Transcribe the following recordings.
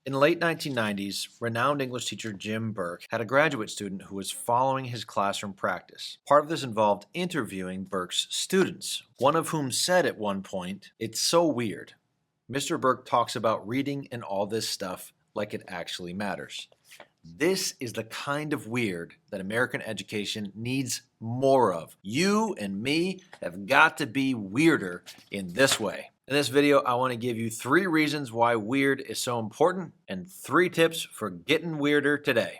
In the late 1990s, renowned English teacher Jim Burke had a graduate student who was following his classroom practice. Part of this involved interviewing Burke's students, one of whom said at one point, "It's so weird. Mr. Burke talks about reading and all this stuff like it actually matters." This is the kind of weird that American education needs more of. You and me have got to be weirder in this way. In this video, I want to give you 3 reasons why weird is so important and 3 tips for getting weirder today.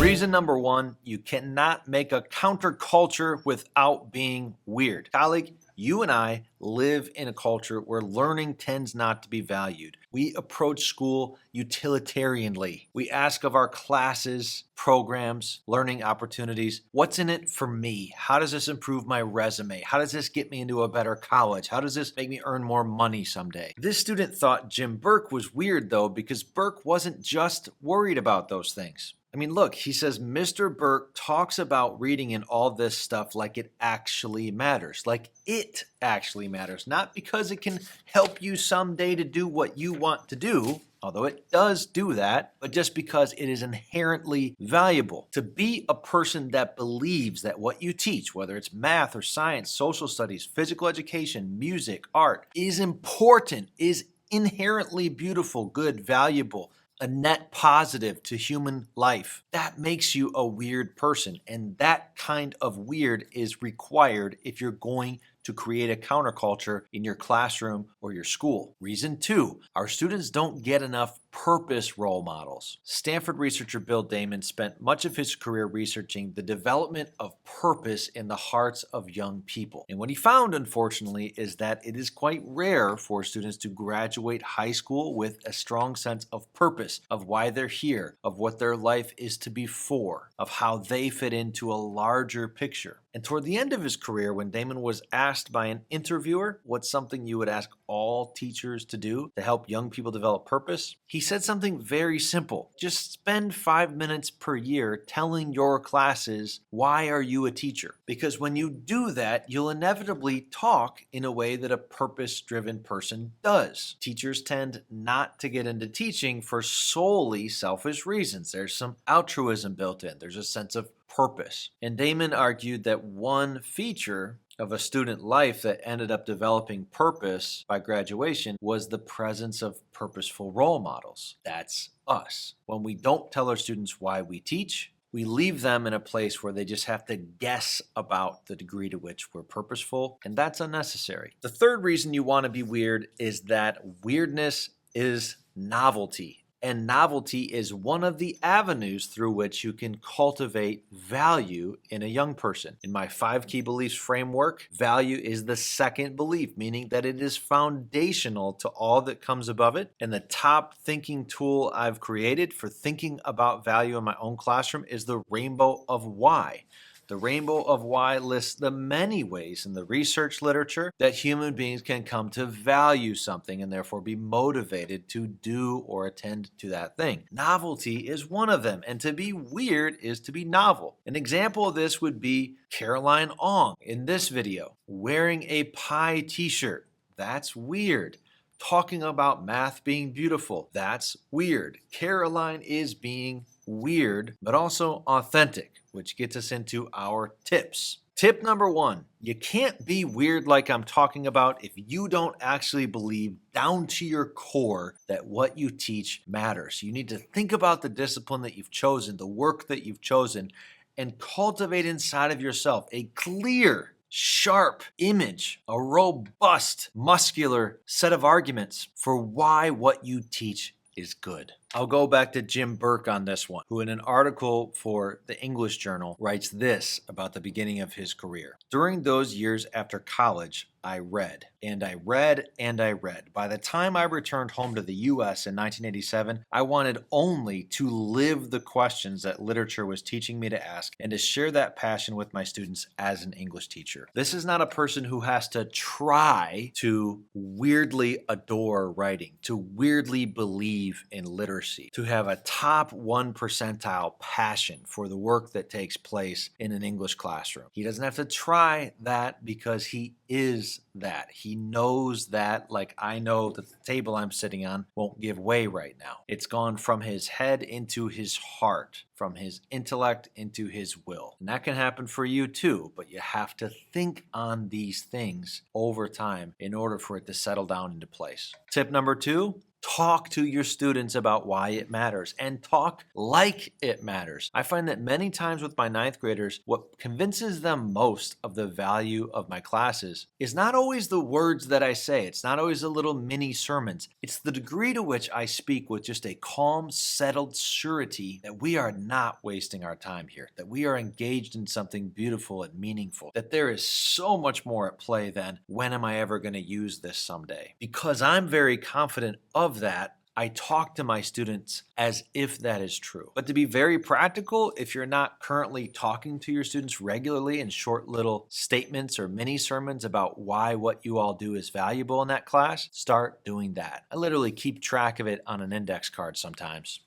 Reason number 1, you cannot make a counterculture without being weird. Colleague, you and I live in a culture where learning tends not to be valued. We approach school utilitarianly. We ask of our classes, programs, learning opportunities, what's in it for me? How does this improve my resume? How does this get me into a better college? How does this make me earn more money someday? This student thought Jim Burke was weird though, because Burke wasn't just worried about those things. I mean, look, he says Mr. Burke talks about reading and all this stuff like it actually matters, like it actually matters, not because it can help you someday to do what you want to do, although it does do that, but just because it is inherently valuable. To be a person that believes that what you teach, whether it's math or science, social studies, physical education, music, art, is important, is inherently beautiful, good, valuable, a net positive to human life. That makes you a weird person, and that kind of weird is required if you're going to create a counterculture in your classroom or your school. Reason 2, our students don't get enough purpose role models. Stanford researcher Bill Damon spent much of his career researching the development of purpose in the hearts of young people. And what he found, unfortunately, is that it is quite rare for students to graduate high school with a strong sense of purpose, of why they're here, of what their life is to be for, of how they fit into a larger picture. And toward the end of his career, when Damon was asked by an interviewer what's something you would ask all teachers to do to help young people develop purpose, he said something very simple. Just spend 5 minutes per year telling your classes, why are you a teacher? Because when you do that, you'll inevitably talk in a way that a purpose-driven person does. Teachers tend not to get into teaching for solely selfish reasons. There's some altruism built in. There's a sense of purpose. And Damon argued that one feature of a student life that ended up developing purpose by graduation was the presence of purposeful role models. That's us. When we don't tell our students why we teach, we leave them in a place where they just have to guess about the degree to which we're purposeful, and that's unnecessary. The third reason you want to be weird is that weirdness is novelty. And novelty is one of the avenues through which you can cultivate value in a young person. In my 5 key beliefs framework, value is the second belief, meaning that it is foundational to all that comes above it. And the top thinking tool I've created for thinking about value in my own classroom is the rainbow of why. The rainbow of why lists the many ways in the research literature that human beings can come to value something and therefore be motivated to do or attend to that thing. Novelty is one of them, and to be weird is to be novel. An example of this would be Caroline Ong in this video, wearing a pie t-shirt. That's weird. Talking about math being beautiful. That's weird. Caroline is being weird, but also authentic, which gets us into our tips. Tip number 1, you can't be weird like I'm talking about if you don't actually believe down to your core that what you teach matters. You need to think about the discipline that you've chosen, the work that you've chosen, and cultivate inside of yourself a clear, sharp image, a robust, muscular set of arguments for why what you teach is good. I'll go back to Jim Burke on this one, who in an article for the English Journal writes this about the beginning of his career. During those years after college, I read, and I read, and I read. By the time I returned home to the US in 1987, I wanted only to live the questions that literature was teaching me to ask and to share that passion with my students as an English teacher. This is not a person who has to try to weirdly adore writing, to weirdly believe in literacy, to have a top 1 percentile passion for the work that takes place in an English classroom. He doesn't have to try that because he is that. He knows that, like I know that the table I'm sitting on won't give way right now. It's gone from his head into his heart, from his intellect into his will. And that can happen for you too, but you have to think on these things over time in order for it to settle down into place. Tip number 2, talk to your students about why it matters and talk like it matters. I find that many times with my 9th graders, what convinces them most of the value of my classes is not always the words that I say. It's not always the little mini sermons. It's the degree to which I speak with just a calm, settled surety that we are not wasting our time here, that we are engaged in something beautiful and meaningful, that there is so much more at play than when am I ever going to use this someday. Because I'm very confident of that, I talk to my students as if that is true. But to be very practical, if you're not currently talking to your students regularly in short little statements or mini sermons about why what you all do is valuable in that class, start doing that. I literally keep track of it on an index card sometimes.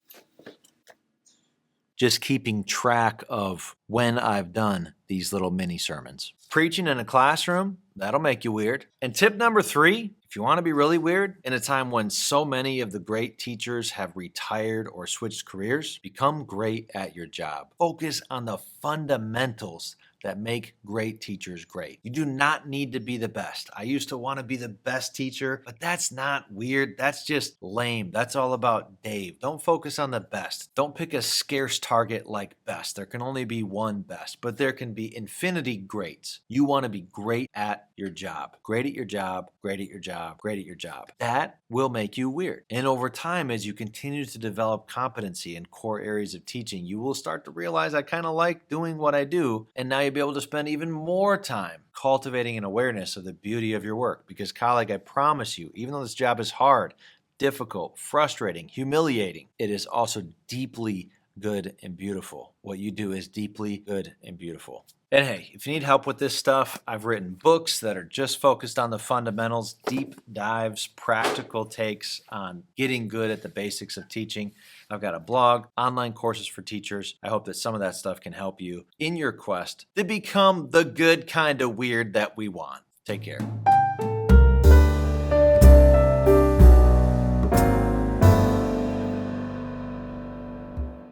Just keeping track of when I've done these little mini sermons. Preaching in a classroom, that'll make you weird. And tip number 3, if you want to be really weird, in a time when so many of the great teachers have retired or switched careers, become great at your job. Focus on the fundamentals that make great teachers great. You do not need to be the best. I used to want to be the best teacher, but that's not weird. That's just lame. That's all about Dave. Don't focus on the best. Don't pick a scarce target like best. There can only be one best, but there can be infinity greats. You want to be great at your job. Great at your job, great at your job, great at your job. That will make you weird. And over time, as you continue to develop competency in core areas of teaching, you will start to realize I kind of like doing what I do, and now you'll be able to spend even more time cultivating an awareness of the beauty of your work. Because, colleague, I promise you, even though this job is hard, difficult, frustrating, humiliating, it is also deeply good and beautiful. What you do is deeply good and beautiful. And hey, if you need help with this stuff, I've written books that are just focused on the fundamentals, deep dives, practical takes on getting good at the basics of teaching. I've got a blog, online courses for teachers. I hope that some of that stuff can help you in your quest to become the good kind of weird that we want. Take care.